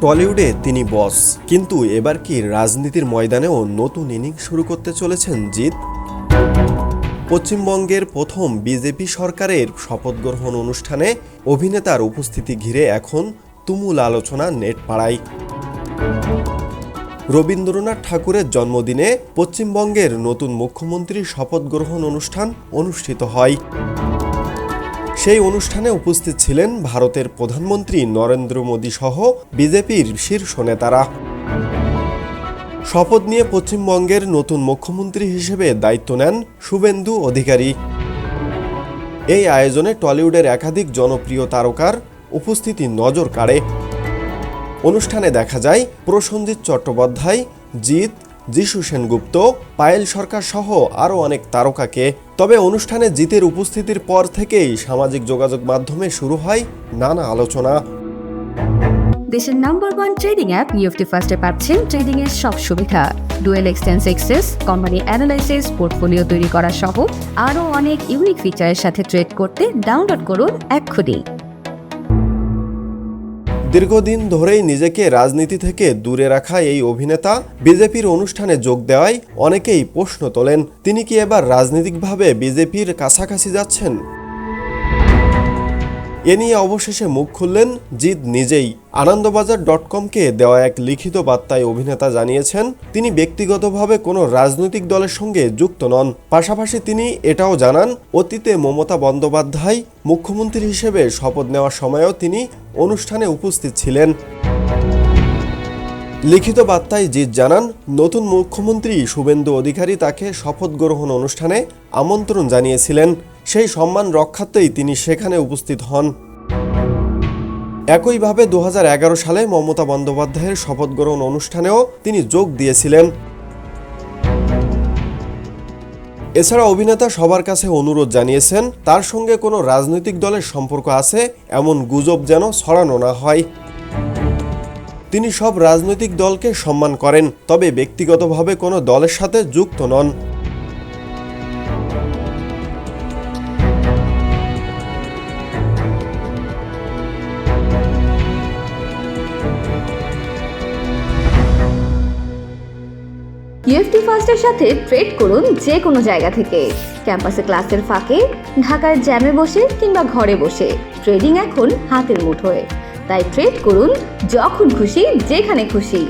টলিউডে তিনি বস, কিন্তু এবার কি রাজনীতির ময়দানেও নতুন ইনিংস শুরু করতে চলেছেন জিৎ? পশ্চিমবঙ্গের প্রথম বিজেপি সরকারের শপথ গ্রহণ অনুষ্ঠানে অভিনেতার উপস্থিতি ঘিরে এখন তুমুল আলোচনা নেট পাড়ায়। রবীন্দ্রনাথ ঠাকুরের জন্মদিনে পশ্চিমবঙ্গের নতুন মুখ্যমন্ত্রীর শপথ গ্রহণ অনুষ্ঠান অনুষ্ঠিত হয়। সেই অনুষ্ঠানে উপস্থিত ছিলেন ভারতের প্রধানমন্ত্রী নরেন্দ্র মোদী সহ বিজেপির শীর্ষ নেতারা। শপথ নিয়ে পশ্চিমবঙ্গের নতুন মুখ্যমন্ত্রী হিসেবে দায়িত্ব নেন শুভেন্দু অধিকারী। এই আয়োজনে টলিউডের একাধিক জনপ্রিয় তারকার উপস্থিতি নজর কাড়ে। অনুষ্ঠানে দেখা যায় প্রসেনজিৎ চট্টোপাধ্যায়, জিৎ, যিশু সেনগুপ্ত, পায়েল সরকার সহ আরও অনেক তারকাকে। তবে অনুষ্ঠানে জিতের উপস্থিতির পর থেকেই সামাজিক যোগাযোগ মাধ্যমে শুরু হয় নানা আলোচনা। দেশের নাম্বার 1 ট্রেডিং অ্যাপ নিফটি ফার্স্টে পাচ্ছেন ট্রেডিং এর সব সুবিধা, dual exchange access, company analysis, portfolio তৈরি করা সহ আরও অনেক ইউনিক ফিচারের সাথে ট্রেড করতে ডাউনলোড করুন এক্ষুনি। দীর্ঘদিন ধরেই নিজেকে রাজনীতি থেকে দূরে রাখা এই অভিনেতা বিজেপির অনুষ্ঠানে যোগ দেওয়ায় অনেকেই প্রশ্ন তোলেন, তিনি কি এবার রাজনৈতিকভাবে বিজেপির কাছাকাছি যাচ্ছেন? এ নিয়ে অবশেষে মুখ খুললেন জিৎ নিজেই। আনন্দবাজার.com-কে দেওয়া এক লিখিত বার্তায় অভিনেতা জানিয়েছেন, তিনি ব্যক্তিগতভাবে কোনো রাজনৈতিক দলের সঙ্গে যুক্ত নন। পাশাপাশি তিনি এটাও জানান, অতীতে মমতা বন্দ্যোপাধ্যায় মুখ্যমন্ত্রী হিসেবে শপথ নেওয়ার সময়ও তিনি অনুষ্ঠানে উপস্থিত ছিলেন। লিখিত বার্তায় জিৎ জানান, নতুন মুখ্যমন্ত্রী শুভেন্দু অধিকারী তাকে শপথ গ্রহণ অনুষ্ঠানে আমন্ত্রণ জানিয়েছিলেন। সেই সম্মান রক্ষার্থেই তিনি সেখানে উপস্থিত হন। একইভাবে 2011 সালে মমতা বন্দ্যোপাধ্যায়ের শপথ গ্রহণ অনুষ্ঠানেও তিনি যোগ দিয়েছিলেন। এছাড়া অভিনেতা সবার কাছে অনুরোধ জানিয়েছেন, তার সঙ্গে কোনো রাজনৈতিক দলের সম্পর্ক আছে এমন গুজব যেন ছড়ানো না হয়। তিনি সব রাজনৈতিক দলকে সম্মান করেন, তবে ব্যক্তিগতভাবে কোনো দলের সাথে যুক্ত নন। নিফটি ফার্স্টের সাথে ট্রেড করুন যে কোনো জায়গা থেকে, ক্যাম্পাসে ক্লাসের ফাঁকে, ঢাকার জ্যামে বসে কিংবা ঘরে বসে। ট্রেডিং এখন হাতের মুঠোয়, তাই ট্রেড করুন যখন খুশি, যেখানে খুশি।